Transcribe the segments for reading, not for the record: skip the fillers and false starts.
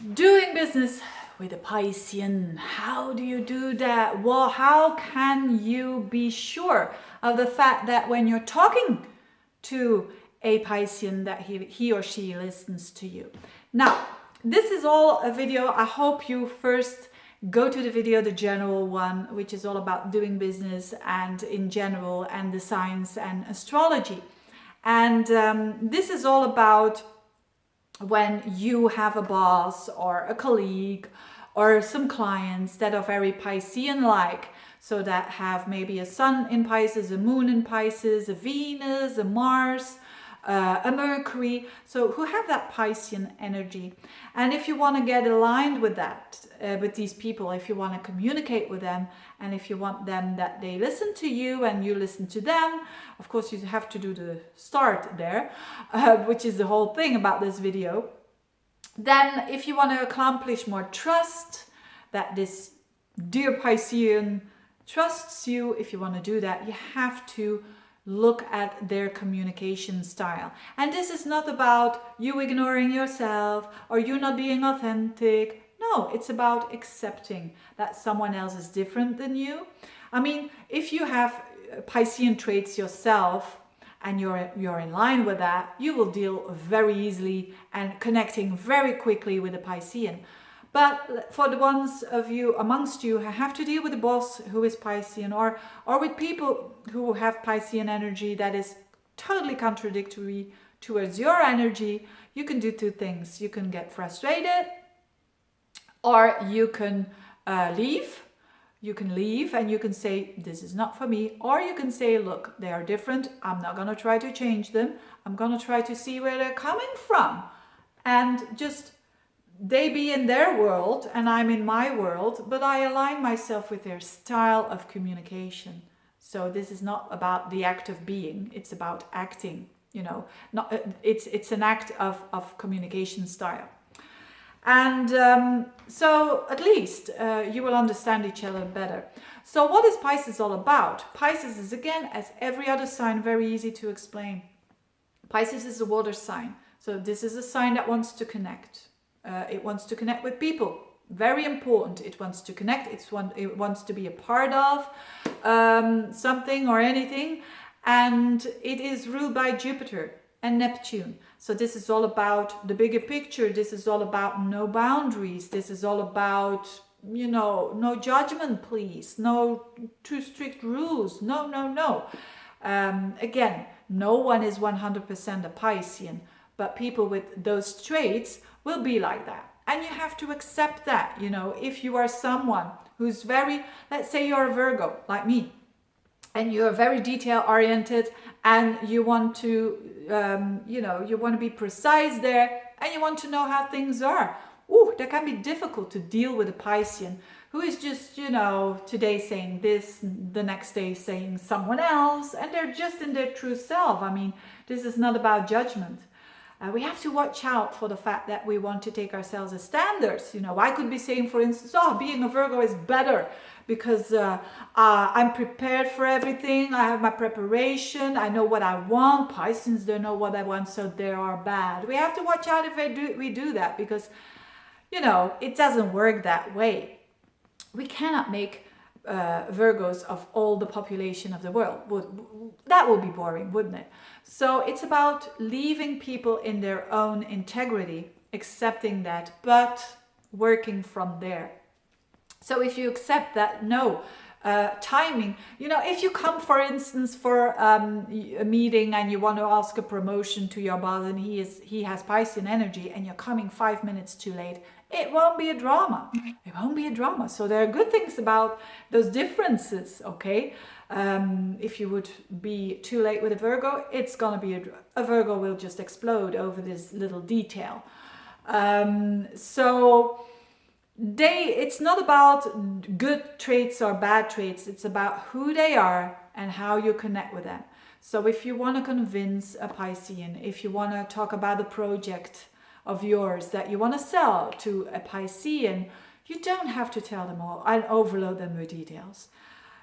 Doing business with a Piscean. How do you do that? Well, how can you be sure of the fact that when you're talking to a Piscean that he or she listens to you? Now, this is all a video. I hope you first go to the video, the general one, which is all about doing business and in general and the science and astrology. And this is all about when you have a boss or a colleague or some clients that are very Piscean-like, so that have maybe a sun in Pisces, a moon in Pisces, a Venus, a Mars, a Mercury, so who have that Piscean energy. And if you want to get aligned with that, with these people, if you want to communicate with them, and if you want them that they listen to you and you listen to them, of course you have to do the start there, which is the whole thing about this video. Then if you want to accomplish more trust, that this dear Piscean trusts you, if you want to do that, you have to look at their communication style. And this is not about you ignoring yourself or you not being authentic. No, it's about accepting that someone else is different than you. I mean, if you have Piscean traits yourself and you're in line with that, you will deal very easily and connecting very quickly with a Piscean. But for the ones of you amongst you who have to deal with a boss who is Piscean, or with people who have Piscean energy that is totally contradictory towards your energy, you can do two things. You can get frustrated, or you can leave. You can leave and you can say, this is not for me. Or you can say, look, they are different. I'm not going to try to change them. I'm going to try to see where they're coming from. And just they be in their world and I'm in my world, but I align myself with their style of communication. So this is not about the act of being, it's about acting, you know, not, it's an act of communication style. And so at least you will understand each other better. So what is Pisces all about? Pisces is, again, as every other sign, very easy to explain. Pisces is a water sign. So this is a sign that wants to connect. It wants to connect with people. Very important. It wants to connect. It wants to be a part of something or anything. And it is ruled by Jupiter and Neptune. So this is all about the bigger picture. This is all about no boundaries. This is all about, you know, no judgment, please. No too strict rules. No, no, no. Again, no one is 100% a Piscean, but people with those traits will be like that. And you have to accept that, you know, if you are someone who's very, let's say you're a Virgo, like me, and you're very detail oriented and you want to, you know, you want to be precise there and you want to know how things are. Ooh, that can be difficult to deal with a Piscean who is just, you know, today saying this, the next day saying someone else, and they're just in their true self. I mean, this is not about judgment. We have to watch out for the fact that we want to take ourselves as standards. You know, I could be saying, for instance, oh, being a Virgo is better because I'm prepared for everything. I have my preparation. I know what I want. Pisceans don't know what I want, so they are bad. We have to watch out if we do that, because, you know, it doesn't work that way. We cannot make Virgos of all the population of the world. That would be boring, wouldn't it? So it's about leaving people in their own integrity, accepting that, but working from there. So if you accept that, no, timing, you know, if you come, for instance, for a meeting and you want to ask a promotion to your boss and he has Piscean energy and you're coming 5 minutes too late, it won't be a drama. It won't be a drama. So there are good things about those differences, okay? If you would be too late with a Virgo, it's going to be a Virgo will just explode over this little detail. So it's not about good traits or bad traits. It's about who they are and how you connect with them. So if you want to convince a Piscean, if you want to talk about a project of yours that you want to sell to a Piscean, you don't have to tell them all and overload them with details.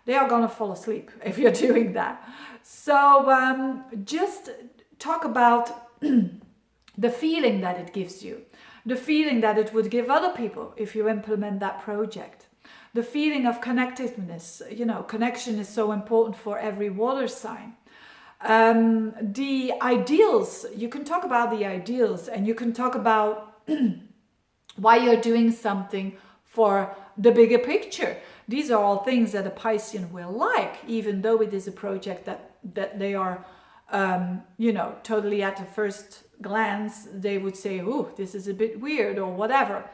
They are going to fall asleep if you're doing that. So just talk about the feeling that it gives you. the feeling that it would give other people if you implement that project, the feeling of connectiveness. You know, connection is so important for every water sign. The ideals, you can talk about the ideals, and you can talk about why you're doing something for the bigger picture. These are all things that a Piscean will like, even though it is a project that they are, you know, totally at the first glance, they would say, oh, this is a bit weird or whatever.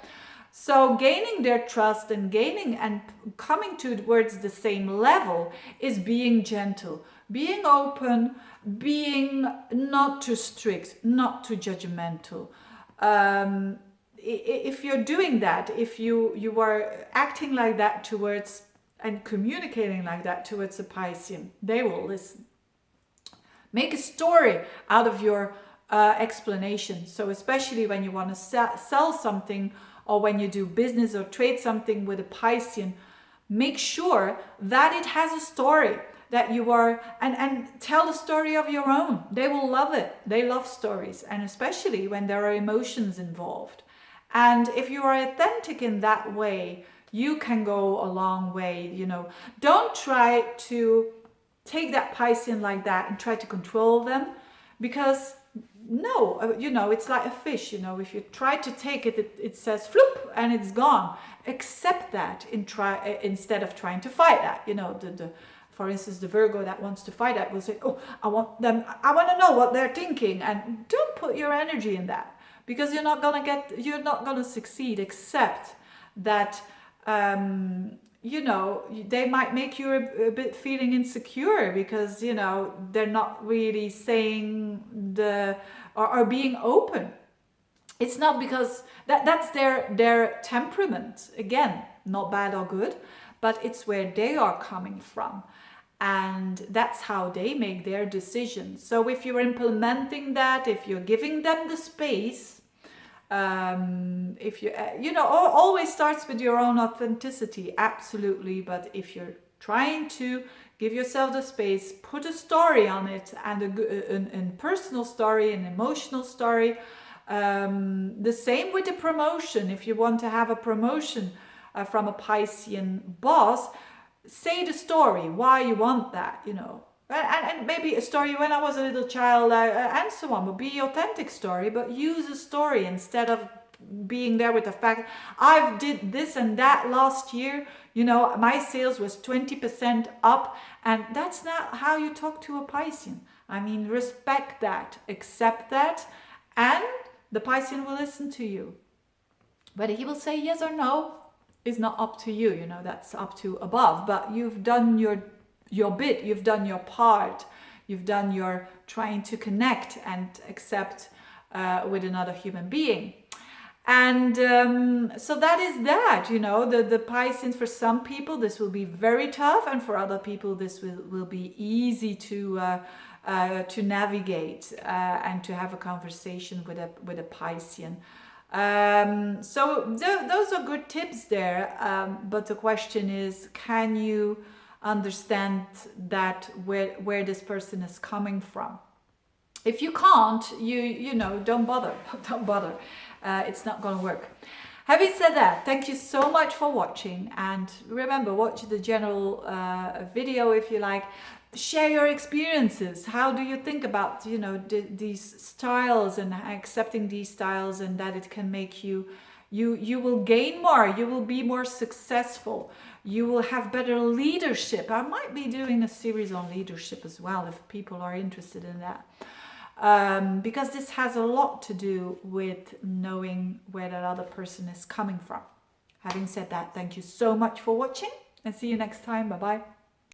So gaining their trust and gaining and coming towards the same level is being gentle, being open, being not too strict, not too judgmental. If you're doing that, if you are acting like that towards and communicating like that towards a Piscean, they will listen. Make a story out of your explanation. So especially when you want to sell something, or when you do business or trade something with a Piscean, make sure that it has a story, that you are, and tell the story of your own. They will love it. They love stories, and especially when there are emotions involved. And if you are authentic in that way, you can go a long way. You know, don't try to take that Piscean like that and try to control them, because no, you know, it's like a fish. You know, if you try to take it, it says floop and it's gone. Accept that instead of trying to fight that. You know, for instance, the Virgo that wants to fight that will say, oh, I want to know what they're thinking, and don't put your energy in that, because you're not gonna succeed. Accept that, you know, they might make you a bit feeling insecure, because, you know, they're not really saying or being open. It's not because that's their temperament. Again, not bad or good, but it's where they are coming from. And that's how they make their decisions. So if you're implementing that, if you're giving them the space, if you, you know, always starts with your own authenticity, absolutely. But if you're trying to give yourself the space, put a story on it, and a personal story, an emotional story. The same with the promotion. If you want to have a promotion from a Piscean boss, say the story, why you want that, you know. And maybe a story when I was a little child, and so on, but be authentic story, but use a story instead of being there with the fact, I've did this and that last year, you know, my sales was 20% up, and that's not how you talk to a Piscean. I mean, respect that, accept that, and the Piscean will listen to you. Whether he will say yes or no is not up to you, you know, that's up to above, but you've done your bit, you've done your part, you've done your trying to connect and accept with another human being. And so that is that, you know, the Pisceans, for some people this will be very tough, and for other people this will be easy to navigate and to have a conversation with a Piscean. So those are good tips there, but the question is, can you understand that where this person is coming from? If you can't, you know, don't bother. It's not going to work. Having said that, thank you so much for watching, and remember, watch the general video if you like. Share your experiences. How do you think about, you know, these styles, and accepting these styles, and that it can make you will gain more, you will be more successful, you will have better leadership. I might be doing a series on leadership as well if people are interested in that. Because this has a lot to do with knowing where that other person is coming from. Having said that, thank you so much for watching, and see you next time. Bye bye.